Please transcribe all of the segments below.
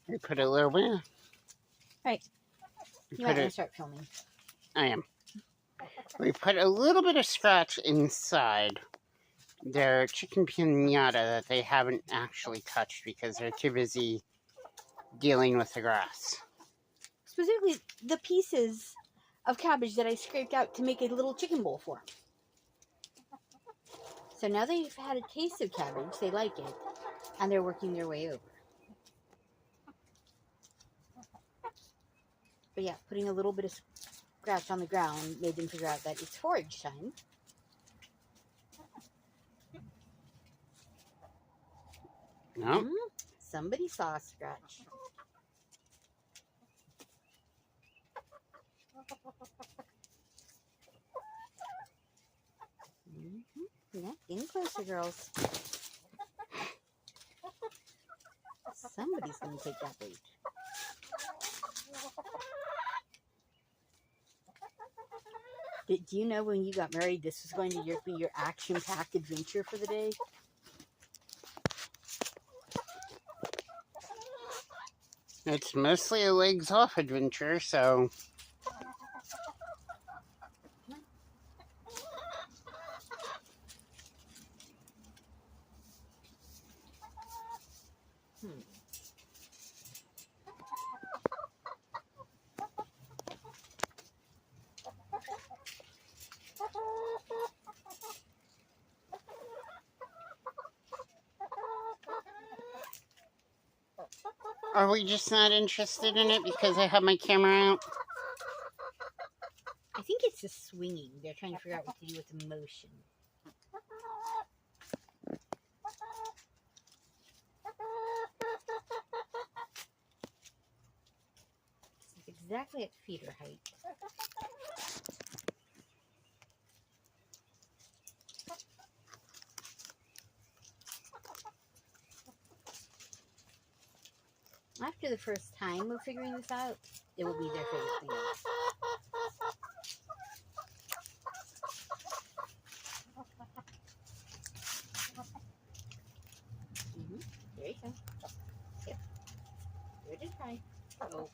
We put a little bit. Right. You might want to start filming. I am. We put a little bit of scratch inside their chicken pinata that they haven't actually touched because they're too busy dealing with the grass. Specifically, the pieces of cabbage that I scraped out to make a little chicken bowl for them. So now they've had a taste of cabbage, they like it, and they're working their way over. But yeah, putting a little bit of scratch on the ground made them figure out that it's forage time. No. Somebody saw a scratch. Yeah, getting closer, girls. Somebody's going to take that bait. Do you know when you got married, this was going to be your action-packed adventure for the day? It's mostly a legs-off adventure, so... Are we just not interested in it because I have my camera out? I think it's the swinging. They're trying to figure out what to do with the motion. It's exactly at feeder height. After the first time of figuring this out, it will be their favorite thing ever. There you go. Yep. Give it a try. Oh.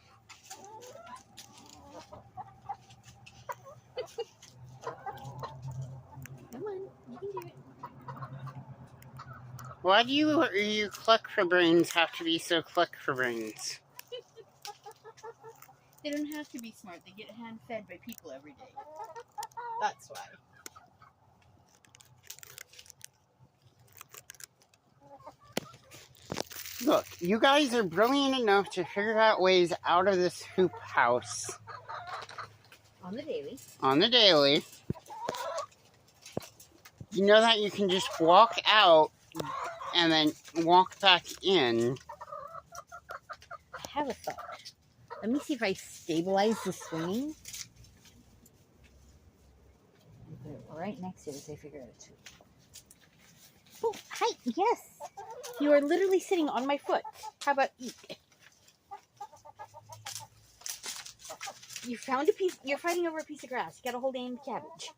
Come on, you can do it. Why do you cluck for brains have to be so cluck for brains? They don't have to be smart. They get hand-fed by people every day. That's why. Look, you guys are brilliant enough to figure out ways out of this hoop house. On the daily. On the daily. You know that you can just walk out and then walk back in. I have a thought. Let me see if I stabilize the swinging. Right next to it as I figure it out too. Oh, hi, yes. You are literally sitting on my foot. How about eat? You found a piece. You're fighting over a piece of grass. You gotta hold aim cabbage.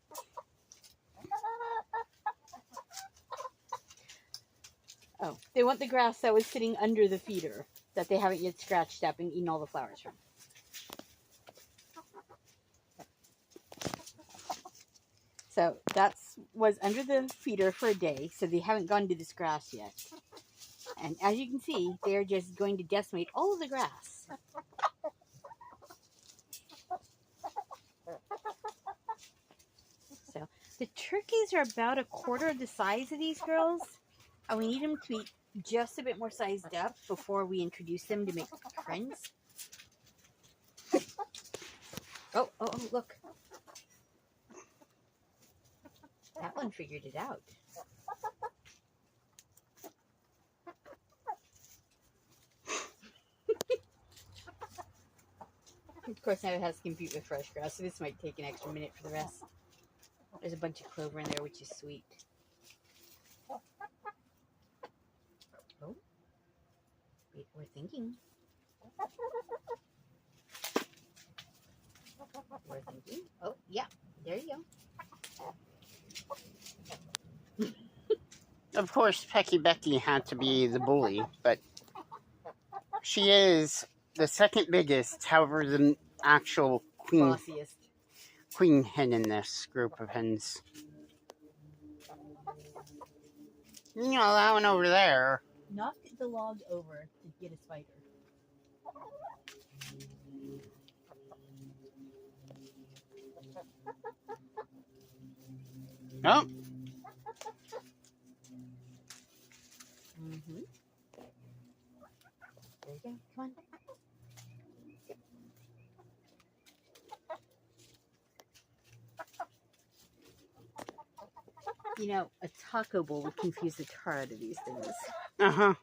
Oh, they want the grass that was sitting under the feeder that they haven't yet scratched up and eaten all the flowers from. So that was under the feeder for a day, so they haven't gone to this grass yet. And as you can see, they're just going to decimate all of the grass. So the turkeys are about a quarter of the size of these girls, and we need them to be just a bit more sized up before we introduce them to make friends. Oh, look. That one figured it out. Of course, now it has to compete with fresh grass, so this might take an extra minute for the rest. There's a bunch of clover in there, which is sweet. Oh, wait, we're thinking. We're thinking. Oh, yeah, there you go. Of course, Pecky Becky had to be the bully, but She is the second biggest, however, the actual Bossiest. queen hen in this group of hens. You know, that one over there. Knock the log over to get a spider. Oh, Mm-hmm. There you go. Come on. You know, a taco bowl would confuse the tar out of these things. uh-huh.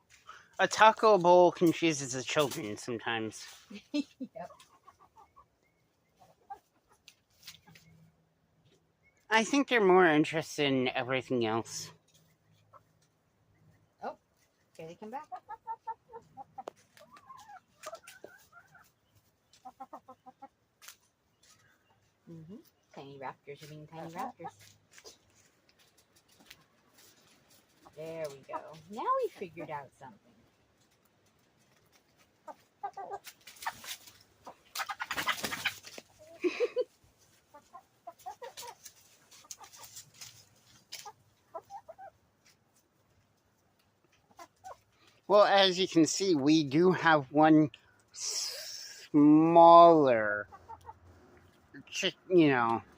A taco bowl confuses the children sometimes. Yep. I think they're more interested in everything else. Oh, here they come back. Mm-hmm. Tiny raptors are being tiny raptors. There we go. Now we figured out something. Well, as you can see, we do have one smaller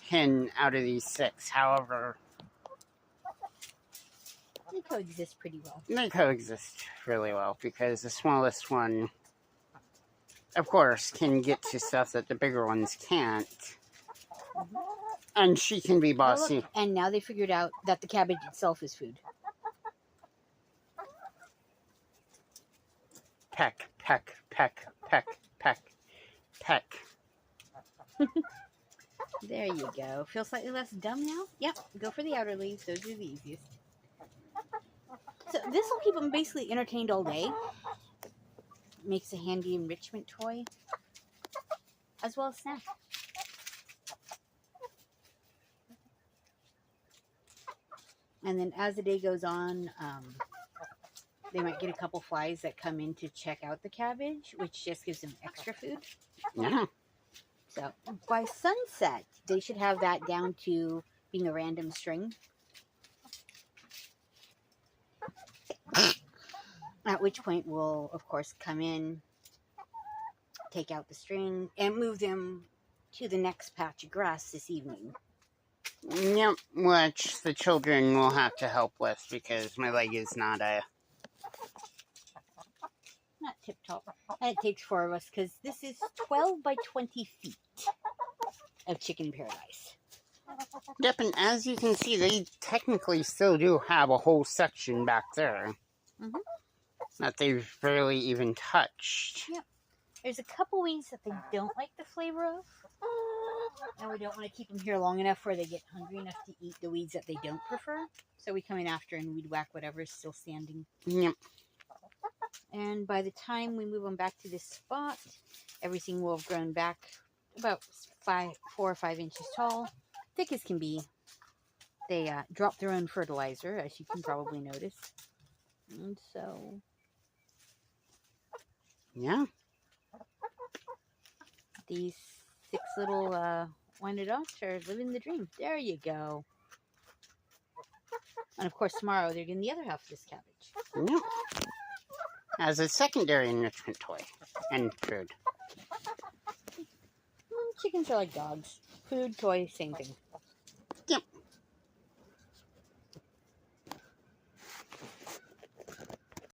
hen out of these 6. However, They coexist pretty well. they coexist really well because the smallest one, of course, can get to stuff that the bigger ones can't. Mm-hmm. And she can be bossy. Oh, look, and now they figured out that the cabbage itself is food. Peck, peck, peck, peck, peck, peck. There you go. Feel slightly less dumb now? Yep. Go for the outer leaves. Those are the easiest. So this will keep them basically entertained all day. Makes a handy enrichment toy. As well as snack. And then as the day goes on, they might get a couple flies that come in to check out the cabbage, which just gives them extra food. Yeah. So by sunset, they should have that down to being a random string. At which point we'll, of course, come in, take out the string, and move them to the next patch of grass this evening. Yep, which the children will have to help with because my leg is not tip-top. And it takes 4 of us because this is 12 by 20 feet of chicken paradise. Yep, and as you can see, they technically still do have a whole section back there that they've barely even touched. Yep. There's a couple weeds that they don't like the flavor of. And we don't want to keep them here long enough where they get hungry enough to eat the weeds that they don't prefer. So we come in after and weed whack whatever's still standing. Yep. And by the time we move them back to this spot, everything will have grown back about 4 or 5 inches tall, thick as can be. They drop their own fertilizer, as you can probably notice. And so, yeah, these 6 little winded dots are living the dream. There you go. And of course, tomorrow they're getting the other half of this cabbage. Yep. As a secondary enrichment toy and food. Chickens are like dogs. Food, toy, same thing. Yep.